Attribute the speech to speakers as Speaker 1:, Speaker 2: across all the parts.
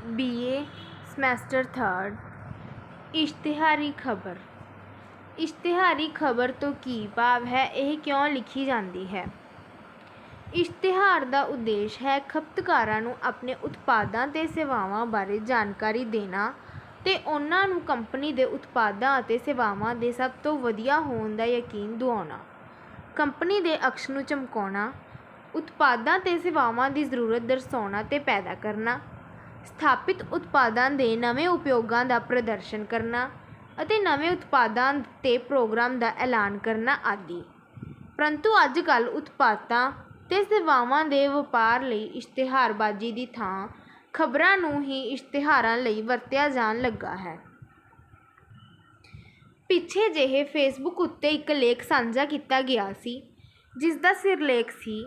Speaker 1: BA semester 3 ਇਸ਼ਤਿਹਾਰੀ ਖਬਰ। ਇਸ਼ਤਿਹਾਰੀ ਖਬਰ ਤੋਂ ਕੀ ਭਾਵ ਹੈ? ਇਹ ਕਿਉਂ ਲਿਖੀ ਜਾਂਦੀ ਹੈ? ਇਸ਼ਤਿਹਾਰ ਦਾ ਉਦੇਸ਼ ਹੈ ਖਪਤਕਾਰਾਂ ਨੂੰ ਆਪਣੇ ਉਤਪਾਦਾਂ ਅਤੇ ਸੇਵਾਵਾਂ ਬਾਰੇ ਜਾਣਕਾਰੀ ਦੇਣਾ ਅਤੇ ਉਹਨਾਂ ਨੂੰ ਕੰਪਨੀ ਦੇ ਉਤਪਾਦਾਂ ਅਤੇ ਸੇਵਾਵਾਂ ਦੇ ਸਭ ਤੋਂ ਵਧੀਆ ਹੋਣ ਦਾ ਯਕੀਨ ਦਿਵਾਉਣਾ। ਕੰਪਨੀ ਦੇ ਅਕਸ ਨੂੰ ਚਮਕਾਉਣਾ, ਉਤਪਾਦਾਂ ਅਤੇ ਸੇਵਾਵਾਂ ਦੀ ਜ਼ਰੂਰਤ ਦਰਸਾਉਣਾ ਅਤੇ ਪੈਦਾ ਕਰਨਾ, ਸਥਾਪਿਤ ਉਤਪਾਦਾਂ ਦੇ ਨਵੇਂ ਉਪਯੋਗਾਂ ਦਾ ਪ੍ਰਦਰਸ਼ਨ ਕਰਨਾ ਅਤੇ ਨਵੇਂ ਉਤਪਾਦਾਂ ਅਤੇ ਪ੍ਰੋਗਰਾਮ ਦਾ ਐਲਾਨ ਕਰਨਾ ਆਦਿ। ਪਰੰਤੂ ਅੱਜ ਕੱਲ੍ਹ ਉਤਪਾਦਾਂ ਅਤੇ ਸੇਵਾਵਾਂ ਦੇ ਵਪਾਰ ਲਈ ਇਸ਼ਤਿਹਾਰਬਾਜ਼ੀ ਦੀ ਥਾਂ ਖਬਰਾਂ ਨੂੰ ਹੀ ਇਸ਼ਤਿਹਾਰਾਂ ਲਈ ਵਰਤਿਆ ਜਾਣ ਲੱਗਾ ਹੈ। ਪਿੱਛੇ ਜਿਹੇ ਫੇਸਬੁੱਕ ਉੱਤੇ ਇੱਕ ਲੇਖ ਸਾਂਝਾ ਕੀਤਾ ਗਿਆ ਸੀ ਜਿਸ ਦਾ ਸਿਰਲੇਖ ਸੀ,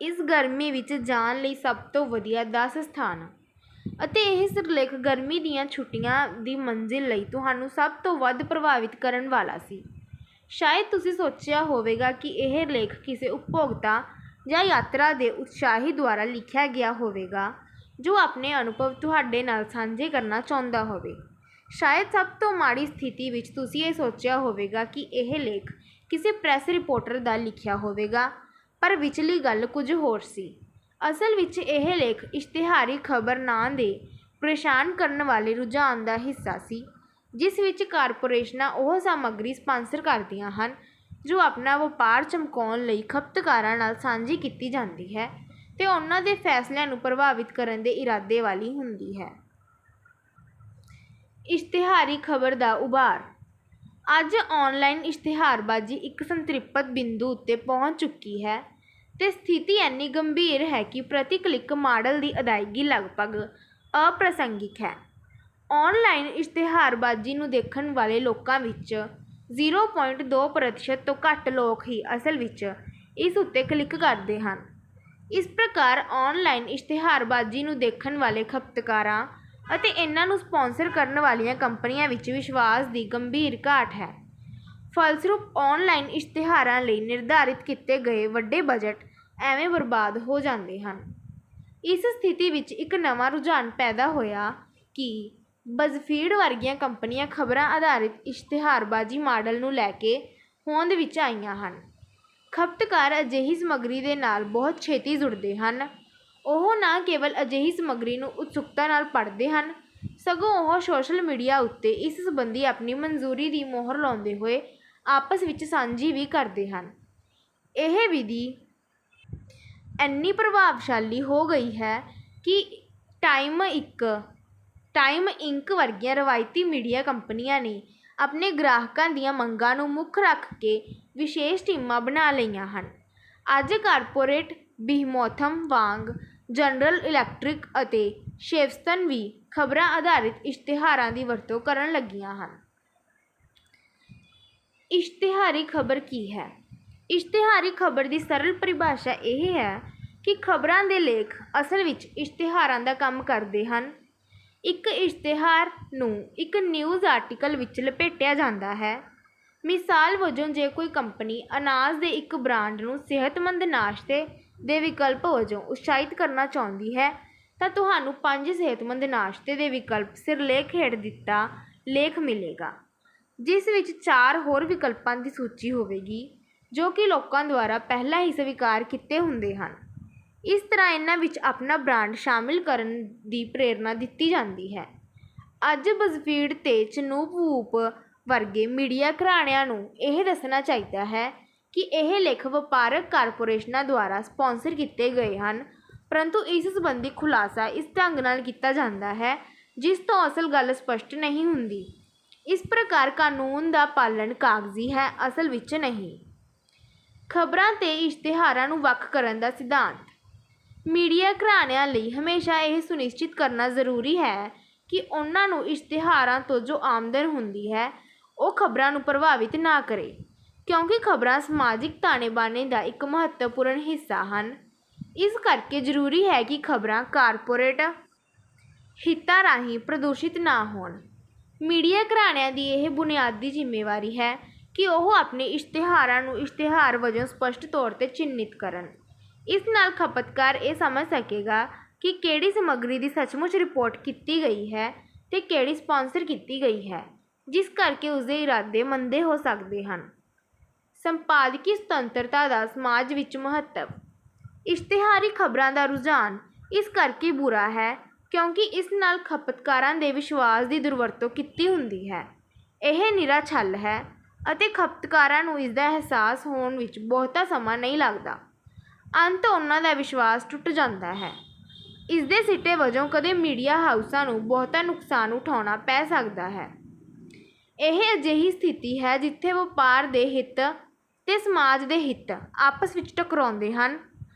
Speaker 1: ਇਸ ਗਰਮੀ ਵਿੱਚ ਜਾਣ ਲਈ ਸਭ ਤੋਂ ਵਧੀਆ 10 ਸਥਾਨ, ਅਤੇ ਇਹ ਸਿਰਲੇਖ ਗਰਮੀ ਦੀਆਂ ਛੁੱਟੀਆਂ ਦੀ ਮੰਜ਼ਿਲ ਲਈ ਤੁਹਾਨੂੰ ਸਭ ਤੋਂ ਵੱਧ ਪ੍ਰਭਾਵਿਤ ਕਰਨ ਵਾਲਾ ਸੀ। ਸ਼ਾਇਦ ਤੁਸੀਂ ਸੋਚਿਆ ਹੋਵੇਗਾ ਕਿ ਇਹ ਲੇਖ ਕਿਸੇ ਉਪਭੋਗਤਾ ਜਾਂ ਯਾਤਰਾ ਦੇ ਉਤਸ਼ਾਹੀ ਦੁਆਰਾ ਲਿਖਿਆ ਗਿਆ ਹੋਵੇਗਾ ਜੋ ਆਪਣੇ ਅਨੁਭਵ ਤੁਹਾਡੇ ਨਾਲ ਸਾਂਝੇ ਕਰਨਾ ਚਾਹੁੰਦਾ ਹੋਵੇ। ਸ਼ਾਇਦ ਸਭ ਤੋਂ ਮਾੜੀ ਸਥਿਤੀ ਵਿੱਚ ਤੁਸੀਂ ਇਹ ਸੋਚਿਆ ਹੋਵੇਗਾ ਕਿ ਇਹ ਲੇਖ ਕਿਸੇ ਪ੍ਰੈਸ ਰਿਪੋਰਟਰ ਦਾ ਲਿਖਿਆ ਹੋਵੇਗਾ, ਪਰ ਵਿਚਲੀ ਗੱਲ ਕੁਝ ਹੋਰ ਸੀ। ਅਸਲ ਵਿੱਚ ਇਹ ਲੇਖ ਇਸ਼ਤਿਹਾਰੀ ਖਬਰ ਨਾਂ ਦੇ ਪਰੇਸ਼ਾਨ ਕਰਨ ਵਾਲੇ ਰੁਝਾਨ ਦਾ ਹਿੱਸਾ ਸੀ, ਜਿਸ ਵਿੱਚ ਕਾਰਪੋਰੇਸ਼ਨਾਂ ਉਹ ਸਾਮੱਗਰੀ ਸਪਾਂਸਰ ਕਰਦੀਆਂ ਹਨ ਜੋ ਆਪਣਾ ਵਪਾਰ ਚਮਕਾਉਣ ਲਈ ਖਪਤਕਾਰਾਂ ਨਾਲ ਸਾਂਝੀ ਕੀਤੀ ਜਾਂਦੀ ਹੈ ਅਤੇ ਉਹਨਾਂ ਦੇ ਫੈਸਲਿਆਂ ਨੂੰ ਪ੍ਰਭਾਵਿਤ ਕਰਨ ਦੇ ਇਰਾਦੇ ਵਾਲੀ ਹੁੰਦੀ ਹੈ। ਇਸ਼ਤਿਹਾਰੀ ਖਬਰ ਦਾ ਉਭਾਰ। ਅੱਜ ਆਨਲਾਈਨ ਇਸ਼ਤਿਹਾਰਬਾਜ਼ੀ ਇੱਕ ਸੰਤ੍ਰਿਪਤ ਬਿੰਦੂ ਉੱਤੇ ਪਹੁੰਚ ਚੁੱਕੀ ਹੈ ਅਤੇ ਸਥਿਤੀ ਇੰਨੀ ਗੰਭੀਰ ਹੈ ਕਿ ਪ੍ਰਤੀ ਕਲਿੱਕ ਮਾਡਲ ਦੀ ਅਦਾਇਗੀ ਲਗਭਗ ਅਪ੍ਰਾਸੰਗਿਕ ਹੈ। ਆਨਲਾਈਨ ਇਸ਼ਤਿਹਾਰਬਾਜ਼ੀ ਨੂੰ ਦੇਖਣ ਵਾਲੇ ਲੋਕਾਂ ਵਿੱਚ 0.2% ਤੋਂ ਘੱਟ ਲੋਕ ਹੀ ਅਸਲ ਵਿੱਚ ਇਸ ਉੱਤੇ ਕਲਿੱਕ ਕਰਦੇ ਹਨ। ਇਸ ਪ੍ਰਕਾਰ ਆਨਲਾਈਨ ਇਸ਼ਤਿਹਾਰਬਾਜ਼ੀ ਨੂੰ ਦੇਖਣ ਵਾਲੇ ਖਪਤਕਾਰਾਂ ਅਤੇ ਇਹਨਾਂ ਨੂੰ ਸਪਾਂਸਰ ਕਰਨ ਵਾਲੀਆਂ ਕੰਪਨੀਆਂ ਵਿੱਚ ਵਿਸ਼ਵਾਸ ਦੀ ਗੰਭੀਰ ਘਾਟ ਹੈ। ਫਲਸਰੂਪ ਆਨਲਾਈਨ ਇਸ਼ਤਿਹਾਰਾਂ ਲਈ ਨਿਰਧਾਰਿਤ ਕੀਤੇ ਗਏ ਵੱਡੇ ਬਜਟ ਐਵੇਂ ਬਰਬਾਦ ਹੋ ਜਾਂਦੇ ਹਨ। ਇਸ ਸਥਿਤੀ ਵਿੱਚ ਇੱਕ ਨਵਾਂ ਰੁਝਾਨ ਪੈਦਾ ਹੋਇਆ ਕਿ ਬਜ਼ਫੀਡ ਵਰਗੀਆਂ ਕੰਪਨੀਆਂ ਖਬਰਾਂ ਆਧਾਰਿਤ ਇਸ਼ਤਿਹਾਰਬਾਜ਼ੀ ਮਾਡਲ ਨੂੰ ਲੈ ਕੇ ਹੋਂਦ ਵਿੱਚ ਆਈਆਂ ਹਨ। ਖਪਤਕਾਰ ਅਜਿਹੀ ਸਮੱਗਰੀ ਦੇ ਨਾਲ ਬਹੁਤ ਛੇਤੀ ਜੁੜਦੇ ਹਨ। ਉਹ ਨਾ ਕੇਵਲ ਅਜਿਹੀ ਸਮੱਗਰੀ ਨੂੰ ਉਤਸੁਕਤਾ ਨਾਲ ਪੜ੍ਹਦੇ ਹਨ, ਸਗੋਂ ਉਹ ਸੋਸ਼ਲ ਮੀਡੀਆ ਉੱਤੇ ਇਸ ਸੰਬੰਧੀ ਆਪਣੀ ਮਨਜ਼ੂਰੀ ਦੀ ਮੋਹਰ ਲਾਉਂਦੇ ਹੋਏ ਆਪਸ ਵਿੱਚ ਸਾਂਝੀ ਵੀ ਕਰਦੇ ਹਨ। ਇਹ ਵਿਧੀ ਇੰਨੀ ਪ੍ਰਭਾਵਸ਼ਾਲੀ ਹੋ ਗਈ ਹੈ ਕਿ ਟਾਈਮ ਇੰਕ ਵਰਗੀਆਂ ਰਵਾਇਤੀ ਮੀਡੀਆ ਕੰਪਨੀਆਂ ਨੇ ਆਪਣੇ ਗ੍ਰਾਹਕਾਂ ਦੀਆਂ ਮੰਗਾਂ ਨੂੰ ਮੁੱਖ ਰੱਖ ਕੇ ਵਿਸ਼ੇਸ਼ ਟੀਮਾਂ ਬਣਾ ਲਈਆਂ ਹਨ। ਅੱਜ ਕਾਰਪੋਰੇਟ ਬੀਹਮੌਥਸ ਵਾਂਗ ਜਨਰਲ ਇਲੈਕਟ੍ਰਿਕ ਅਤੇ ਸ਼ੇਵਸਤਨ ਵੀ ਖਬਰਾਂ ਆਧਾਰਿਤ ਇਸ਼ਤਿਹਾਰਾਂ ਦੀ ਵਰਤੋਂ ਕਰਨ ਲੱਗੀਆਂ ਹਨ। ਇਸ਼ਤਿਹਾਰੀ ਖਬਰ ਕੀ ਹੈ? ਇਸ਼ਤਿਹਾਰੀ ਖਬਰ ਦੀ ਸਰਲ ਪਰਿਭਾਸ਼ਾ ਇਹ ਹੈ ਕਿ ਖਬਰਾਂ ਦੇ ਲੇਖ ਅਸਲ ਵਿੱਚ ਇਸ਼ਤਿਹਾਰਾਂ ਦਾ ਕੰਮ ਕਰਦੇ ਹਨ। ਇੱਕ ਇਸ਼ਤਿਹਾਰ ਨੂੰ ਇੱਕ ਨਿਊਜ਼ ਆਰਟੀਕਲ ਵਿੱਚ ਲਪੇਟਿਆ ਜਾਂਦਾ ਹੈ। ਮਿਸਾਲ ਵਜੋਂ, ਜੇ ਕੋਈ ਕੰਪਨੀ ਅਨਾਜ ਦੇ ਇੱਕ ਬ੍ਰਾਂਡ ਨੂੰ ਸਿਹਤਮੰਦ ਨਾਸ਼ਤੇ ਦੇ ਵਿਕਲਪ ਵਜੋਂ ਉਤਸ਼ਾਹਿਤ ਕਰਨਾ ਚਾਹੁੰਦੀ ਹੈ ਤਾਂ ਤੁਹਾਨੂੰ 5 ਸਿਹਤਮੰਦ ਨਾਸ਼ਤੇ ਦੇ ਵਿਕਲਪ ਸਿਰਲੇਖ ਹੇਠ ਦਿੱਤਾ ਲੇਖ ਮਿਲੇਗਾ, ਜਿਸ ਵਿੱਚ 4 ਹੋਰ ਵਿਕਲਪਾਂ ਦੀ ਸੂਚੀ ਹੋਵੇਗੀ ਜੋ ਕਿ ਲੋਕਾਂ ਦੁਆਰਾ ਪਹਿਲਾਂ ਹੀ ਸਵੀਕਾਰ ਕੀਤੇ ਹੁੰਦੇ ਹਨ। ਇਸ ਤਰ੍ਹਾਂ ਇਹਨਾਂ ਵਿੱਚ ਆਪਣਾ ਬ੍ਰਾਂਡ ਸ਼ਾਮਿਲ ਕਰਨ ਦੀ ਪ੍ਰੇਰਨਾ ਦਿੱਤੀ ਜਾਂਦੀ ਹੈ। ਅੱਜ ਬਜ਼ਫੀਡ ਤੇ ਚਨੂਪ ਵੂਪ ਵਰਗੇ ਮੀਡੀਆ ਘਰਾਣਿਆਂ ਨੂੰ ਇਹ ਦੱਸਣਾ ਚਾਹੀਦਾ ਹੈ ਕਿ ਇਹ ਲੇਖ ਵਪਾਰਕ ਕਾਰਪੋਰੇਸ਼ਨਾਂ ਦੁਆਰਾ ਸਪਾਂਸਰ ਕੀਤੇ ਗਏ ਹਨ, ਪਰੰਤੂ ਇਸ ਸੰਬੰਧੀ ਖੁਲਾਸਾ ਇਸ ਢੰਗ ਨਾਲ ਕੀਤਾ ਜਾਂਦਾ ਹੈ ਜਿਸ ਤੋਂ ਅਸਲ ਗੱਲ ਸਪਸ਼ਟ ਨਹੀਂ ਹੁੰਦੀ। ਇਸ ਪ੍ਰਕਾਰ ਕਾਨੂੰਨ ਦਾ ਪਾਲਣ ਕਾਗਜ਼ੀ ਹੈ, ਅਸਲ ਵਿੱਚ ਨਹੀਂ। ਖਬਰਾਂ ਤੇ ਇਸ਼ਤਿਹਾਰਾਂ ਨੂੰ ਵੱਖ ਕਰਨ ਦਾ ਸਿਧਾਂਤ। ਮੀਡੀਆ ਘਰਾਣਿਆਂ ਲਈ ਹਮੇਸ਼ਾ ਇਹ ਸੁਨਿਸ਼ਚਿਤ ਕਰਨਾ ਜ਼ਰੂਰੀ ਹੈ ਕਿ ਉਹਨਾਂ ਨੂੰ ਇਸ਼ਤਿਹਾਰਾਂ ਤੋਂ ਜੋ ਆਮਦਨ ਹੁੰਦੀ ਹੈ ਉਹ ਖਬਰਾਂ ਨੂੰ ਪ੍ਰਭਾਵਿਤ ਨਾ ਕਰੇ, ਕਿਉਂਕਿ ਖਬਰਾਂ ਸਮਾਜਿਕ ਤਾਣੇ-ਬਾਣੇ ਦਾ ਇੱਕ ਮਹੱਤਵਪੂਰਨ ਹਿੱਸਾ ਹਨ। ਇਸ ਕਰਕੇ ਜ਼ਰੂਰੀ ਹੈ ਕਿ ਖਬਰਾਂ ਕਾਰਪੋਰੇਟ ਹਿੱਤਾਂ ਰਾਹੀਂ ਪ੍ਰਦੂਸ਼ਿਤ ਨਾ ਹੋਣ। ਮੀਡੀਆ ਘਰਾਣਿਆਂ ਦੀ ਇਹ ਬੁਨਿਆਦੀ ਜ਼ਿੰਮੇਵਾਰੀ ਹੈ ਕਿ ਉਹ ਆਪਣੇ ਇਸ਼ਤਿਹਾਰਾਂ ਨੂੰ ਇਸ਼ਤਿਹਾਰ ਵਜੋਂ ਸਪਸ਼ਟ ਤੌਰ 'ਤੇ ਚਿੰਨ੍ਹਿਤ ਕਰਨ। ਇਸ ਨਾਲ ਖਪਤਕਾਰ ਇਹ ਸਮਝ ਸਕੇਗਾ ਕਿ ਕਿਹੜੀ ਸਮੱਗਰੀ ਦੀ ਸੱਚਮੁੱਚ ਰਿਪੋਰਟ ਕੀਤੀ ਗਈ ਹੈ ਤੇ ਕਿਹੜੀ ਸਪਾਂਸਰ ਕੀਤੀ ਗਈ ਹੈ, ਜਿਸ ਕਰਕੇ ਉਸਦੇ ਇਰਾਦੇ ਮੰਦੇ ਹੋ ਸਕਦੇ ਹਨ। ਸੰਪਾਦਕੀ ਸੁਤੰਤਰਤਾ ਦਾ ਸਮਾਜ ਵਿੱਚ ਮਹੱਤਵ। ਇਸ਼ਤਿਹਾਰੀ ਖਬਰਾਂ ਦਾ ਰੁਝਾਨ ਇਸ ਕਰਕੇ ਬੁਰਾ ਹੈ ਕਿਉਂਕਿ ਇਸ ਨਾਲ ਖਪਤਕਾਰਾਂ ਦੇ ਵਿਸ਼ਵਾਸ ਦੀ ਦੁਰਵਰਤੋਂ ਕੀਤੀ ਹੁੰਦੀ ਹੈ। ਇਹ ਨਿਰਾ ਛਲ ਹੈ ਅਤੇ ਖਪਤਕਾਰਾਂ ਨੂੰ ਇਸ ਦਾ ਅਹਿਸਾਸ ਹੋਣ ਵਿੱਚ ਬਹੁਤਾ ਸਮਾਂ ਨਹੀਂ ਲੱਗਦਾ। ਅੰਤ ਉਹਨਾਂ ਦਾ ਵਿਸ਼ਵਾਸ ਟੁੱਟ ਜਾਂਦਾ ਹੈ। ਇਸ ਦੇ ਸਿੱਟੇ ਵਜੋਂ ਕਦੇ ਮੀਡੀਆ ਹਾਊਸਾਂ ਨੂੰ ਬਹੁਤਾ ਨੁਕਸਾਨ ਉਠਾਉਣਾ ਪੈ ਸਕਦਾ ਹੈ। ਇਹ ਅਜਿਹੀ ਸਥਿਤੀ ਹੈ ਜਿੱਥੇ ਵਪਾਰ ਦੇ ਹਿੱਤ ਤੇ ਸਮਾਜ ਦੇ ਹਿੱਤ ਆਪਸ ਵਿੱਚ ਟਕਰਾਉਂਦੇ ਹਨ।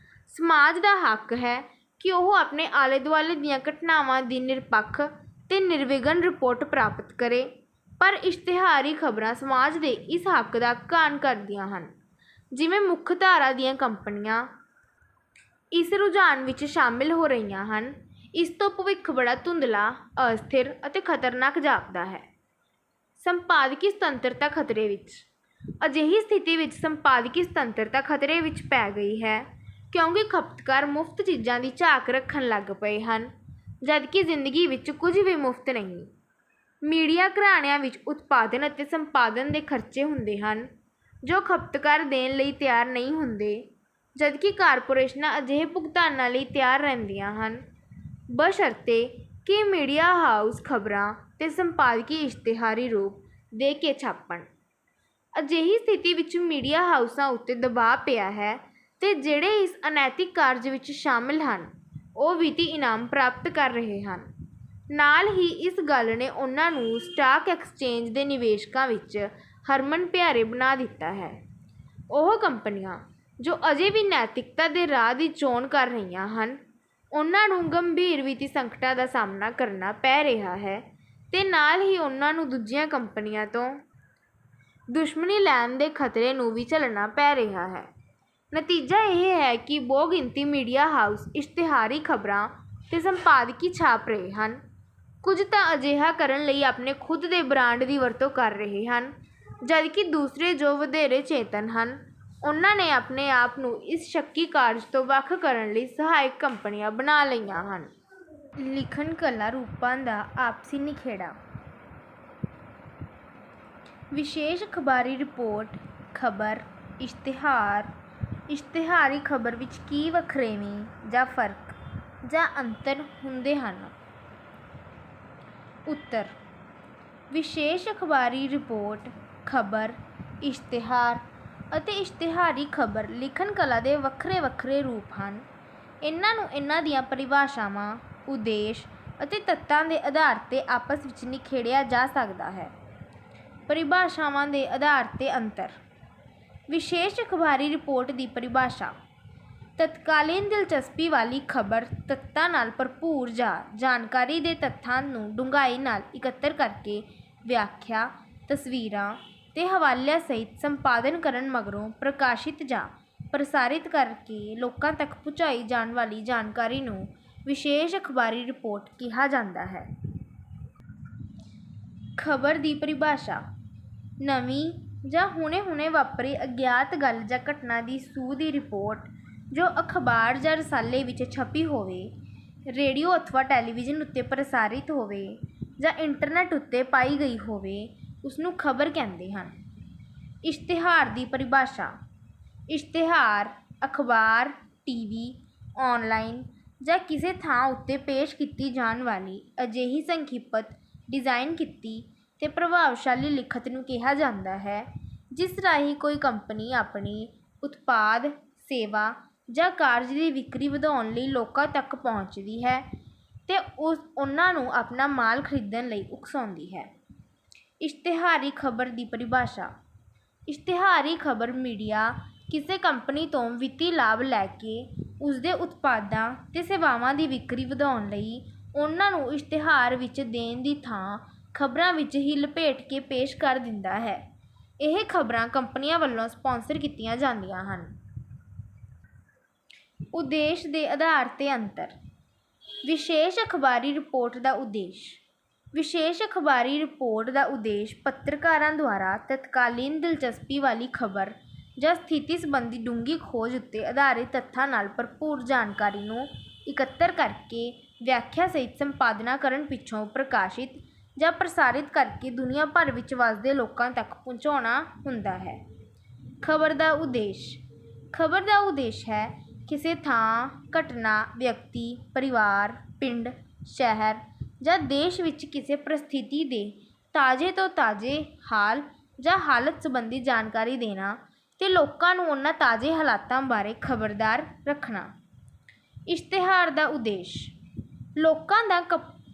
Speaker 1: ਸਮਾਜ ਦਾ ਹੱਕ ਹੈ ਕਿ ਉਹ ਆਪਣੇ ਆਲੇ ਦੁਆਲੇ ਦੀਆਂ ਘਟਨਾਵਾਂ ਦੀ ਨਿਰਪੱਖ ਤੇ ਨਿਰਵਿਘਨ ਰਿਪੋਰਟ ਪ੍ਰਾਪਤ ਕਰੇ, ਪਰ ਇਸ਼ਤਿਹਾਰੀ ਖਬਰਾਂ ਸਮਾਜ ਦੇ ਇਸ ਹੱਕ ਦਾ ਘਾਣ ਕਰਦੀਆਂ ਹਨ। ਜਿਵੇਂ ਮੁੱਖ ਧਾਰਾ ਦੀਆਂ ਕੰਪਨੀਆਂ ਇਸ ਰੁਝਾਨ ਵਿੱਚ ਸ਼ਾਮਿਲ ਹੋ ਰਹੀਆਂ ਹਨ, ਇਸ ਤੋਂ ਭਵਿੱਖ ਬੜਾ ਧੁੰਦਲਾ, ਅਸਥਿਰ ਅਤੇ ਖਤਰਨਾਕ ਜਾਪਦਾ ਹੈ। ਸੰਪਾਦਕੀ ਸੁਤੰਤਰਤਾ ਖਤਰੇ ਵਿੱਚ। ਅਜਿਹੀ ਸਥਿਤੀ ਵਿੱਚ ਸੰਪਾਦਕੀ ਸੁਤੰਤਰਤਾ ਖਤਰੇ ਵਿੱਚ ਪੈ ਗਈ ਹੈ ਕਿਉਂਕਿ ਖਪਤਕਾਰ ਮੁਫਤ ਚੀਜ਼ਾਂ ਦੀ ਝਾਕ ਰੱਖਣ ਲੱਗ ਪਏ ਹਨ, ਜਦਕਿ ਜ਼ਿੰਦਗੀ ਵਿੱਚ ਕੁਝ ਵੀ ਮੁਫਤ ਨਹੀਂ। ਮੀਡੀਆ ਘਰਾਣਿਆਂ ਵਿੱਚ ਉਤਪਾਦਨ ਅਤੇ ਸੰਪਾਦਨ ਦੇ ਖਰਚੇ ਹੁੰਦੇ ਹਨ ਜੋ ਖਪਤਕਾਰ ਦੇਣ ਲਈ ਤਿਆਰ ਨਹੀਂ ਹੁੰਦੇ, ਜਦਕਿ ਕਾਰਪੋਰੇਸ਼ਨਾਂ ਅਜਿਹੇ ਭੁਗਤਾਨਾਂ ਲਈ ਤਿਆਰ ਰਹਿੰਦੀਆਂ ਹਨ, ਬਸ਼ਰਤੇ ਕਿ ਮੀਡੀਆ ਹਾਊਸ ਖਬਰਾਂ ਤੇ ਸੰਪਾਦਕੀ ਇਸ਼ਤਿਹਾਰੀ ਰੂਪ ਦੇ ਕੇ ਛਾਪਣ। ਅਜਿਹੀ ਸਥਿਤੀ ਵਿੱਚ ਮੀਡੀਆ ਹਾਊਸਾਂ ਉੱਤੇ ਦਬਾਅ ਪਿਆ ਹੈ ਤੇ ਜਿਹੜੇ ਇਸ ਅਨੈਤਿਕ ਕਾਰਜ ਵਿੱਚ ਸ਼ਾਮਿਲ ਹਨ ਉਹ ਵਿੱਤੀ ਇਨਾਮ ਪ੍ਰਾਪਤ ਕਰ ਰਹੇ ਹਨ। ਨਾਲ ਹੀ ਇਸ ਗੱਲ ਨੇ ਉਹਨਾਂ ਨੂੰ ਸਟਾਕ ਐਕਸਚੇਂਜ ਦੇ ਨਿਵੇਸ਼ਕਾਂ ਵਿੱਚ ਹਰਮਨ ਪਿਆਰੇ ਬਣਾ ਦਿੱਤਾ ਹੈ। ਉਹ ਕੰਪਨੀਆਂ ਜੋ ਅਜੇ ਵੀ ਨੈਤਿਕਤਾ ਦੇ ਰਾਹ ਦੀ ਚੋਣ ਕਰ ਰਹੀਆਂ ਹਨ, ਉਹਨਾਂ ਨੂੰ ਗੰਭੀਰ ਵਿੱਤੀ ਸੰਕਟਾਂ ਦਾ ਸਾਹਮਣਾ ਕਰਨਾ ਪੈ ਰਿਹਾ ਹੈ ਤੇ ਨਾਲ ਹੀ ਉਹਨਾਂ ਨੂੰ ਦੂਜੀਆਂ ਕੰਪਨੀਆਂ ਤੋਂ ਦੁਸ਼ਮਣੀ ਲੈਣ ਦੇ ਖਤਰੇ ਨੂੰ ਵੀ ਝੱਲਣਾ ਪੈ ਰਿਹਾ ਹੈ। ਨਤੀਜਾ ਇਹ ਹੈ ਕਿ ਬਹੁਗਿਣਤੀ ਮੀਡੀਆ ਹਾਊਸ ਇਸ਼ਤਿਹਾਰੀ ਖਬਰਾਂ ਤੇ ਸੰਪਾਦਕੀ ਛਾਪ ਰਹੇ ਹਨ। ਕੁਝ ਤਾਂ ਅਜਿਹਾ ਕਰਨ ਲਈ ਆਪਣੇ ਖੁਦ ਦੇ ਬ੍ਰਾਂਡ ਦੀ ਵਰਤੋਂ ਕਰ ਰਹੇ ਹਨ, ਜਦਕਿ ਦੂਸਰੇ ਜੋ ਵਧੇਰੇ ਚੇਤਨ ਹਨ ਉਹਨਾਂ ਨੇ ਆਪਣੇ ਆਪ ਨੂੰ ਇਸ ਸ਼ੱਕੀ ਕਾਰਜ ਤੋਂ ਵੱਖ ਕਰਨ ਲਈ ਸਹਾਇਕ ਕੰਪਨੀਆਂ ਬਣਾ ਲਈਆਂ ਹਨ। ਲਿਖਣ ਕਲਾ ਰੂਪਾਂ ਦਾ ਆਪਸੀ ਨਿਖੇੜਾ। ਵਿਸ਼ੇਸ਼ ਅਖਬਾਰੀ ਰਿਪੋਰਟ, ਖਬਰ, ਇਸ਼ਤਿਹਾਰ। ਇਸ਼ਤਿਹਾਰੀ ਖਬਰ ਵਿੱਚ ਕੀ ਵੱਖਰੇਵੇਂ ਜਾਂ ਫਰਕ ਜਾਂ ਅੰਤਰ ਹੁੰਦੇ ਹਨ? ਉੱਤਰ। ਵਿਸ਼ੇਸ਼ ਅਖਬਾਰੀ ਰਿਪੋਰਟ, ਖਬਰ, ਇਸ਼ਤਿਹਾਰ ਅਤੇ ਇਸ਼ਤਿਹਾਰੀ ਖਬਰ ਲਿਖਣ ਕਲਾ ਦੇ ਵੱਖਰੇ ਵੱਖਰੇ ਰੂਪ ਹਨ। ਇਹਨਾਂ ਨੂੰ ਇਹਨਾਂ ਦੀਆਂ ਪਰਿਭਾਸ਼ਾਵਾਂ, ਉਦੇਸ਼ ਅਤੇ ਤੱਤਾਂ ਦੇ ਆਧਾਰ 'ਤੇ ਆਪਸ ਵਿੱਚ ਨਿਖੇੜਿਆ ਜਾ ਸਕਦਾ ਹੈ। ਪਰਿਭਾਸ਼ਾਵਾਂ ਦੇ ਆਧਾਰ 'ਤੇ ਅੰਤਰ। ਵਿਸ਼ੇਸ਼ ਅਖਬਾਰੀ ਰਿਪੋਰਟ ਦੀ ਪਰਿਭਾਸ਼ਾ। ਤਤਕਾਲੀਨ ਦਿਲਚਸਪੀ ਵਾਲੀ ਖਬਰ ਤੱਤਾਂ ਨਾਲ ਭਰਪੂਰ ਜਾਂ ਜਾਣਕਾਰੀ ਦੇ ਤੱਥਾਂ ਨੂੰ ਡੂੰਘਾਈ ਨਾਲ ਇਕੱਤਰ ਕਰਕੇ ਵਿਆਖਿਆ, ਤਸਵੀਰਾਂ ਤੇ ਹਵਾਲਿਆਂ ਸਹਿਤ ਸੰਪਾਦਨ ਕਰਨ ਮਗਰੋਂ ਪ੍ਰਕਾਸ਼ਿਤ ਜਾਂ ਪ੍ਰਸਾਰਿਤ ਕਰਕੇ ਲੋਕਾਂ ਤੱਕ ਪਹੁੰਚਾਈ ਜਾਣ ਵਾਲੀ ਜਾਣਕਾਰੀ ਨੂੰ ਵਿਸ਼ੇਸ਼ ਅਖਬਾਰੀ ਰਿਪੋਰਟ ਕਿਹਾ ਜਾਂਦਾ ਹੈ। ਖਬਰ ਦੀ ਪਰਿਭਾਸ਼ਾ। ਨਵੀਂ ਜਾਂ ਹੁਣੇ-ਹੁਣੇ ਵਾਪਰੀ ਅਗਿਆਤ ਗੱਲ ਜਾਂ ਘਟਨਾ ਦੀ ਸੂਹ ਦੀ ਰਿਪੋਰਟ ਜੋ ਅਖਬਾਰ ਜਾਂ ਰਸਾਲੇ ਵਿੱਚ ਛਪੀ ਹੋਵੇ, ਰੇਡੀਓ ਅਥਵਾ ਟੈਲੀਵਿਜ਼ਨ ਉੱਤੇ ਪ੍ਰਸਾਰਿਤ ਹੋਵੇ ਜਾਂ ਇੰਟਰਨੈਟ ਉੱਤੇ ਪਾਈ ਗਈ ਹੋਵੇ, ਉਸਨੂੰ ਖਬਰ ਕਹਿੰਦੇ ਹਨ। ਇਸ਼ਤਿਹਾਰ ਦੀ ਪਰਿਭਾਸ਼ਾ। ਇਸ਼ਤਿਹਾਰ ਅਖਬਾਰ, ਟੀਵੀ, ਆਨਲਾਈਨ ਜਾਂ ਕਿਸੇ ਥਾਂ ਉੱਤੇ ਪੇਸ਼ ਕੀਤੀ ਜਾਣ ਵਾਲੀ ਅਜਿਹੀ ਸੰਖਿਪਤ, ਡਿਜ਼ਾਈਨ ਕੀਤੀ ਤੇ ਪ੍ਰਭਾਵਸ਼ਾਲੀ ਲਿਖਤ ਨੂੰ ਕਿਹਾ ਜਾਂਦਾ ਹੈ ਜਿਸ ਰਾਹੀਂ ਕੋਈ ਕੰਪਨੀ ਆਪਣੀ ਉਤਪਾਦ, ਸੇਵਾ ਜਾਂ ਕਾਰਜ ਦੀ ਵਿਕਰੀ ਵਧਾਉਣ ਲਈ ਲੋਕਾਂ ਤੱਕ ਪਹੁੰਚਦੀ ਹੈ ਤੇ ਉਹਨਾਂ ਨੂੰ ਆਪਣਾ ਮਾਲ ਖਰੀਦਣ ਲਈ ਉਕਸਾਉਂਦੀ ਹੈ। ਇਸ਼ਤਿਹਾਰੀ ਖਬਰ ਦੀ ਪਰਿਭਾਸ਼ਾ। ਇਸ਼ਤਿਹਾਰੀ ਖਬਰ ਮੀਡੀਆ ਕਿਸੇ ਕੰਪਨੀ ਤੋਂ ਵਿੱਤੀ ਲਾਭ ਲੈ ਕੇ ਉਸਦੇ ਉਤਪਾਦਾਂ ਤੇ ਸੇਵਾਵਾਂ ਦੀ ਵਿਕਰੀ ਵਧਾਉਣ ਲਈ ਉਹਨਾਂ ਨੂੰ ਇਸ਼ਤਿਹਾਰ ਵਿੱਚ ਦੇਣ ਦੀ ਥਾਂ ਖਬਰਾਂ ਵਿੱਚ ਹੀ ਲਪੇਟ ਕੇ ਪੇਸ਼ ਕਰ ਦਿੰਦਾ ਹੈ। ਇਹ ਖਬਰਾਂ ਕੰਪਨੀਆਂ ਵੱਲੋਂ ਸਪਾਂਸਰ ਕੀਤੀਆਂ ਜਾਂਦੀਆਂ ਹਨ। ਉਦੇਸ਼ ਦੇ ਆਧਾਰ 'ਤੇ ਅੰਤਰ। ਵਿਸ਼ੇਸ਼ ਅਖਬਾਰੀ ਰਿਪੋਰਟ ਦਾ ਉਦੇਸ਼। ਵਿਸ਼ੇਸ਼ ਅਖਬਾਰੀ ਰਿਪੋਰਟ ਦਾ ਉਦੇਸ਼ ਪੱਤਰਕਾਰਾਂ ਦੁਆਰਾ ਤਤਕਾਲੀਨ ਦਿਲਚਸਪੀ ਵਾਲੀ ਖਬਰ ਜਾਂ ਸਥਿਤੀ ਸੰਬੰਧੀ ਡੂੰਘੀ ਖੋਜ ਉੱਤੇ ਆਧਾਰਿਤ ਤੱਥਾਂ ਨਾਲ ਭਰਪੂਰ ਜਾਣਕਾਰੀ ਨੂੰ ਇਕੱਤਰ ਕਰਕੇ ਵਿਆਖਿਆ ਸਹਿਤ ਸੰਪਾਦਨਾ ਕਰਨ ਪਿੱਛੋਂ ਪ੍ਰਕਾਸ਼ਿਤ ਜਾਂ ਪ੍ਰਸਾਰਿਤ ਕਰਕੇ ਦੁਨੀਆ ਭਰ ਵਿੱਚ ਵੱਸਦੇ ਲੋਕਾਂ ਤੱਕ ਪਹੁੰਚਾਉਣਾ ਹੁੰਦਾ ਹੈ। ਖਬਰ ਦਾ ਉਦੇਸ਼। ਖਬਰ ਦਾ ਉਦੇਸ਼ ਹੈ ਕਿਸੇ ਥਾਂ, ਘਟਨਾ, ਵਿਅਕਤੀ, ਪਰਿਵਾਰ, ਪਿੰਡ, ਸ਼ਹਿਰ ਜਾਂ ਦੇਸ਼ ਵਿੱਚ ਕਿਸੇ ਪ੍ਰਸਥਿਤੀ ਦੇ ਤਾਜ਼ੇ ਤੋਂ ਤਾਜ਼ੇ ਹਾਲ ਜਾਂ ਹਾਲਤ ਸੰਬੰਧੀ ਜਾਣਕਾਰੀ ਦੇਣਾ ਤੇ ਲੋਕਾਂ ਨੂੰ ਉਹਨਾਂ ਤਾਜ਼ੇ ਹਾਲਾਤਾਂ ਬਾਰੇ ਖਬਰਦਾਰ ਰੱਖਣਾ। ਇਸ਼ਤਿਹਾਰ ਦਾ ਉਦੇਸ਼। ਲੋਕਾਂ ਦਾ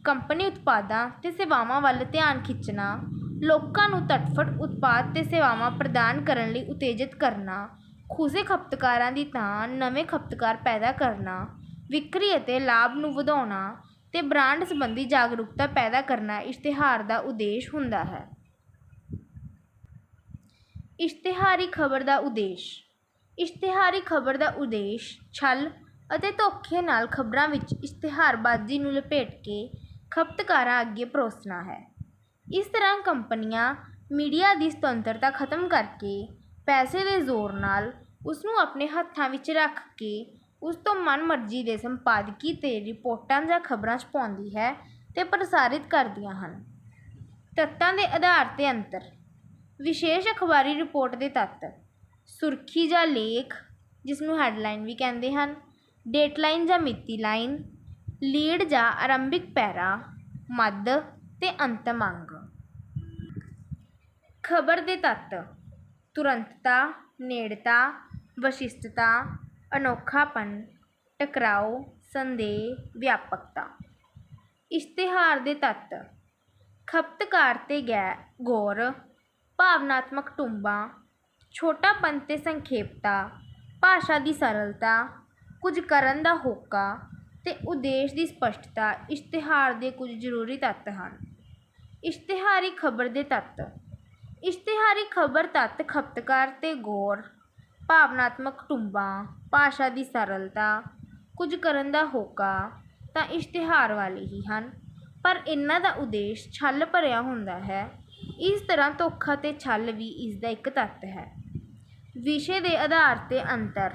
Speaker 1: ਕੰਪਨੀ ਉਤਪਾਦਾਂ ਤੇ ਸੇਵਾਵਾਂ ਵੱਲ ਧਿਆਨ ਖਿੱਚਣਾ, ਲੋਕਾਂ ਨੂੰ ਤਟਫਟ ਉਤਪਾਦ ਤੇ ਸੇਵਾਵਾਂ ਪ੍ਰਦਾਨ ਕਰਨ ਲਈ ਉਤੇਜਿਤ ਕਰਨਾ, ਖੁੱਸੇ ਖਪਤਕਾਰਾਂ ਦੀ ਥਾਂ ਨਵੇਂ ਖਪਤਕਾਰ ਪੈਦਾ ਕਰਨਾ, ਵਿਕਰੀ ਅਤੇ ਲਾਭ ਨੂੰ ਵਧਾਉਣਾ ਤੇ ਬ੍ਰਾਂਡ ਸੰਬੰਧੀ ਜਾਗਰੂਕਤਾ ਪੈਦਾ ਕਰਨਾ ਇਸ਼ਤਿਹਾਰ ਦਾ ਉਦੇਸ਼ ਹੁੰਦਾ ਹੈ। ਇਸ਼ਤਿਹਾਰੀ ਖਬਰ ਦਾ ਉਦੇਸ਼। ਇਸ਼ਤਿਹਾਰੀ ਖਬਰ ਦਾ ਉਦੇਸ਼ ਛਲ ਅਤੇ ਧੋਖੇ ਨਾਲ ਖਬਰਾਂ ਵਿੱਚ ਇਸ਼ਤਿਹਾਰਬਾਜ਼ੀ ਨੂੰ ਲਪੇਟ ਕੇ ਖਪਤਕਾਰਾਂ ਅੱਗੇ ਪਰੋਸਣਾ ਹੈ। ਇਸ ਤਰ੍ਹਾਂ ਕੰਪਨੀਆਂ ਮੀਡੀਆ ਦੀ ਸੁਤੰਤਰਤਾ ਖਤਮ ਕਰਕੇ ਪੈਸੇ ਦੇ ਜ਼ੋਰ ਨਾਲ ਉਸ ਨੂੰ ਆਪਣੇ ਹੱਥਾਂ ਵਿੱਚ ਰੱਖ ਕੇ ਉਸ ਤੋਂ ਮਨਮਰਜ਼ੀ ਦੇ ਸੰਪਾਦਕੀ ਤੇ ਰਿਪੋਰਟਾਂ ਜਾਂ ਖਬਰਾਂ ਛਪਾਉਂਦੀ ਹੈ ਤੇ ਪ੍ਰਸਾਰਿਤ ਕਰਦੀਆਂ ਹਨ। ਤੱਤਾਂ ਦੇ ਆਧਾਰ ਤੇ ਅੰਤਰ। ਵਿਸ਼ੇਸ਼ ਅਖਬਾਰੀ ਰਿਪੋਰਟ ਦੇ ਤੱਤ। ਸੁਰਖੀ ਜਾਂ ਲੇਖ, ਜਿਸ ਨੂੰ ਹੈਡਲਾਈਨ ਵੀ ਕਹਿੰਦੇ ਹਨ, ਡੇਟਲਾਈਨ ਜਾਂ ਮਿਤੀ ਲਾਈਨ, ਲੀਡ ਜਾਂ ਆਰੰਭਿਕ ਪੈਰਾ, ਮੱਧ ਤੇ ਅੰਤਮ ਅੰਗ। ਖਬਰ ਦੇ ਤੱਤ। ਤੁਰੰਤਤਾ, ਨੇੜਤਾ, ਵਿਸ਼ਿਸ਼ਟਤਾ, ਅਨੋਖਾਪਨ, ਟਕਰਾਓ, ਸੰਦੇਹ, ਵਿਆਪਕਤਾ। ਇਸ਼ਤਿਹਾਰ ਦੇ ਤੱਤ। ਖਪਤਕਾਰ ਤੇ ਗੌਰ, ਭਾਵਨਾਤਮਕ ਟੁੰਬਾਂ, ਛੋਟਾਪਨ ਤੇ ਸੰਖੇਪਤਾ, ਭਾਸ਼ਾ ਦੀ ਸਰਲਤਾ, ਕੁਝ ਕਰਨ ਦਾ ਹੋਕਾ ਤੇ ਉਦੇਸ਼ ਦੀ ਸਪਸ਼ਟਤਾ ਇਸ਼ਤਿਹਾਰ ਦੇ ਕੁਝ ਜ਼ਰੂਰੀ ਤੱਤ ਹਨ। ਇਸ਼ਤਿਹਾਰੀ ਖਬਰ ਦੇ ਤੱਤ। ਇਸ਼ਤਿਹਾਰੀ ਖਬਰ ਤੱਤ ਖਪਤਕਾਰ ਤੇ ਗੌਰ, ਭਾਵਨਾਤਮਕ ਟੁੰਬਾਂ, ਭਾਸ਼ਾ ਦੀ ਸਰਲਤਾ, ਕੁਝ ਕਰਨ ਦਾ ਹੋਕਾ ਤਾਂ ਇਸ਼ਤਿਹਾਰ ਵਾਲੇ ਹੀ ਹਨ, ਪਰ ਇਹਨਾਂ ਦਾ ਉਦੇਸ਼ ਛਲ ਭਰਿਆ ਹੁੰਦਾ ਹੈ। ਇਸ ਤਰ੍ਹਾਂ ਧੋਖਾ ਤੇ ਛਲ ਵੀ ਇਸ ਦਾ ਇੱਕ ਤੱਤ ਹੈ। ਵਿਸ਼ੇ ਦੇ ਆਧਾਰ ਤੇ ਅੰਤਰ।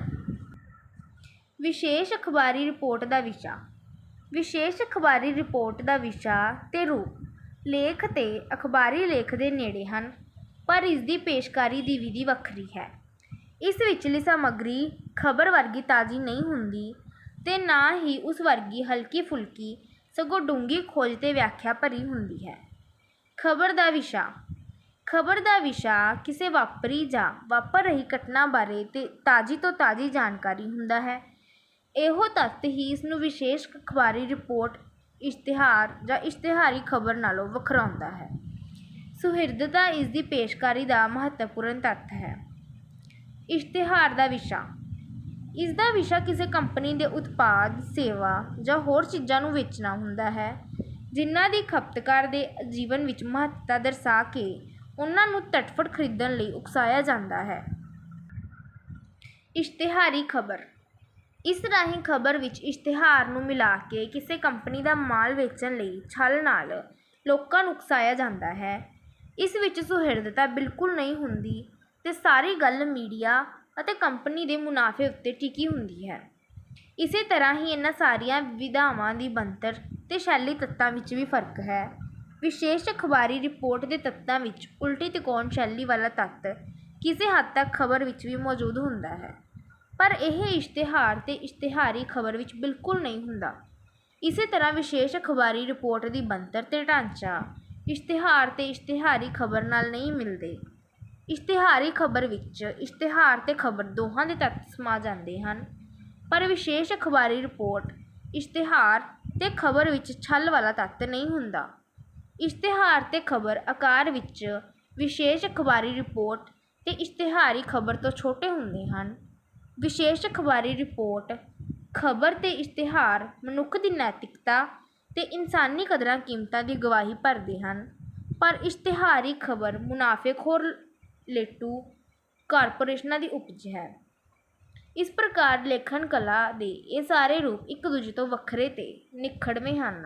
Speaker 1: ਵਿਸ਼ੇਸ਼ ਅਖਬਾਰੀ ਰਿਪੋਰਟ ਦਾ ਵਿਸ਼ਾ। ਵਿਸ਼ੇਸ਼ ਅਖਬਾਰੀ ਰਿਪੋਰਟ ਦਾ ਵਿਸ਼ਾ ਤੇ ਰੂਪ ਲੇਖ ਤੇ ਅਖਬਾਰੀ ਲੇਖ ਦੇ ਨੇੜੇ ਹਨ, ਪਰ ਇਸ ਦੀ ਪੇਸ਼ਕਾਰੀ ਦੀ ਵਿਧੀ ਵੱਖਰੀ ਹੈ। ਇਸ ਵਿਚਲੀ ਸਾਮੱਗਰੀ ਖਬਰ ਵਰਗੀ ਤਾਜ਼ੀ ਨਹੀਂ ਹੁੰਦੀ ਤੇ ਨਾ ਹੀ ਉਸ ਵਰਗੀ ਹਲਕੀ ਫੁਲਕੀ, ਸਗੋਂ ਡੂੰਘੀ ਖੋਜ ਤੇ ਵਿਆਖਿਆ ਭਰੀ ਹੁੰਦੀ ਹੈ। ਖਬਰ ਦਾ ਵਿਸ਼ਾ। ਖਬਰ ਦਾ ਵਿਸ਼ਾ ਕਿਸੇ ਵਾਪਰੀ ਜਾਂ ਵਾਪਰ ਰਹੀ ਘਟਨਾ ਬਾਰੇ ਤੇ ਤਾਜ਼ੀ ਤੋਂ ਤਾਜ਼ੀ ਜਾਣਕਾਰੀ ਹੁੰਦਾ ਹੈ। ਇਹੋ ਤੱਤ ਹੀ ਇਸ ਨੂੰ ਵਿਸ਼ੇਸ਼ ਅਖਬਾਰੀ ਰਿਪੋਰਟ, ਇਸ਼ਤਿਹਾਰ ਜਾਂ ਇਸ਼ਤਿਹਾਰੀ ਖਬਰ ਨਾਲੋਂ ਵੱਖਰਾਉਂਦਾ ਹੈ। ਸੁਹਿਰਦਤਾ ਇਸ ਦੀ ਪੇਸ਼ਕਾਰੀ ਦਾ ਮਹੱਤਵਪੂਰਨ ਤੱਤ ਹੈ। ਇਸ਼ਤਿਹਾਰ ਦਾ ਵਿਸ਼ਾ। ਇਸ ਦਾ ਵਿਸ਼ਾ ਕਿਸੇ ਕੰਪਨੀ ਦੇ ਉਤਪਾਦ, ਸੇਵਾ ਜਾਂ ਹੋਰ ਚੀਜ਼ਾਂ ਨੂੰ ਵੇਚਣਾ ਹੁੰਦਾ ਹੈ, ਜਿਨ੍ਹਾਂ ਦੀ ਖਪਤਕਾਰ ਦੇ ਜੀਵਨ ਵਿੱਚ ਮਹੱਤਤਾ ਦਰਸਾ ਕੇ ਉਹਨਾਂ ਨੂੰ ਤਟਫਟ ਖਰੀਦਣ ਲਈ ਉਕਸਾਇਆ ਜਾਂਦਾ ਹੈ। ਇਸ਼ਤਿਹਾਰੀ ਖਬਰ। ਇਸ ਰਾਹੀਂ ਖਬਰ ਵਿੱਚ ਇਸ਼ਤਿਹਾਰ ਨੂੰ ਮਿਲਾ ਕੇ ਕਿਸੇ ਕੰਪਨੀ ਦਾ ਮਾਲ ਵੇਚਣ ਲਈ ਛਲ ਨਾਲ ਲੋਕਾਂ ਨੂੰ ਉਕਸਾਇਆ ਜਾਂਦਾ ਹੈ। ਇਸ ਵਿੱਚ ਸੁਹਿਰਦਤਾ ਬਿਲਕੁਲ ਨਹੀਂ ਹੁੰਦੀ ਤੇ ਸਾਰੀ ਗੱਲ ਮੀਡੀਆ ਅਤੇ ਕੰਪਨੀ ਦੇ ਮੁਨਾਫੇ ਉੱਤੇ ਟਿਕੀ ਹੁੰਦੀ ਹੈ। ਇਸੇ ਤਰ੍ਹਾਂ ਹੀ ਇਹਨਾਂ ਸਾਰੀਆਂ ਵਿਧਾਵਾਂ ਦੀ ਬਣਤਰ ਤੇ ਸ਼ੈਲੀ ਤੱਤਾਂ ਵਿੱਚ ਵੀ ਫਰਕ ਹੈ। ਵਿਸ਼ੇਸ਼ ਅਖਬਾਰੀ ਰਿਪੋਰਟ ਦੇ ਤੱਤਾਂ ਵਿੱਚ ਉਲਟੀ ਤਿਕੋਣ ਸ਼ੈਲੀ ਵਾਲਾ ਤੱਤ ਕਿਸੇ ਹੱਦ ਤੱਕ ਖਬਰ ਵਿੱਚ ਵੀ ਮੌਜੂਦ ਹੁੰਦਾ ਹੈ, ਪਰ ਇਹ ਇਸ਼ਤਿਹਾਰ ਤੇ ਇਸ਼ਤਿਹਾਰੀ ਖਬਰ ਵਿੱਚ ਬਿਲਕੁਲ ਨਹੀਂ ਹੁੰਦਾ। ਇਸੇ ਤਰ੍ਹਾਂ ਵਿਸ਼ੇਸ਼ ਅਖਬਾਰੀ ਰਿਪੋਰਟ ਦੀ ਬਣਤਰ ਤੇ ਢਾਂਚਾ ਇਸ਼ਤਿਹਾਰ ਤੇ ਇਸ਼ਤਿਹਾਰੀ ਖਬਰ ਨਾਲ ਨਹੀਂ ਮਿਲਦੇ। ਇਸ਼ਤਿਹਾਰੀ ਖਬਰ ਵਿੱਚ ਇਸ਼ਤਿਹਾਰ ਤੇ ਖਬਰ ਦੋਹਾਂ ਦੇ ਤੱਤ ਸਮਾ ਜਾਂਦੇ ਹਨ, ਪਰ ਵਿਸ਼ੇਸ਼ ਅਖਬਾਰੀ ਰਿਪੋਰਟ, ਇਸ਼ਤਿਹਾਰ ਤੇ ਖਬਰ ਵਿੱਚ ਛਲ ਵਾਲਾ ਤੱਤ ਨਹੀਂ ਹੁੰਦਾ। ਇਸ਼ਤਿਹਾਰ ਤੇ ਖਬਰ ਆਕਾਰ ਵਿੱਚ ਵਿਸ਼ੇਸ਼ ਅਖਬਾਰੀ ਰਿਪੋਰਟ ਤੇ ਇਸ਼ਤਿਹਾਰੀ ਖਬਰ ਤੋਂ ਛੋਟੇ ਹੁੰਦੇ ਹਨ। ਵਿਸ਼ੇਸ਼ ਅਖਬਾਰੀ ਰਿਪੋਰਟ, ਖਬਰ ਤੇ ਇਸ਼ਤਿਹਾਰ ਮਨੁੱਖ ਦੀ ਨੈਤਿਕਤਾ ਤੇ ਇਨਸਾਨੀ ਕਦਰਾਂ ਕੀਮਤਾਂ ਦੀ ਗਵਾਹੀ ਭਰਦੇ ਹਨ, ਪਰ ਇਸ਼ਤਿਹਾਰੀ ਖਬਰ ਮੁਨਾਫੇਖੋਰ ਲੇਟੂ ਕਾਰਪੋਰੇਸ਼ਨਾਂ ਦੀ ਉਪਜ ਹੈ। ਇਸ ਪ੍ਰਕਾਰ ਲੇਖਣ ਕਲਾ ਦੇ ਇਹ ਸਾਰੇ ਰੂਪ ਇੱਕ ਦੂਜੇ ਤੋਂ ਵੱਖਰੇ ਤੇ ਨਿਖੜਵੇਂ ਹਨ।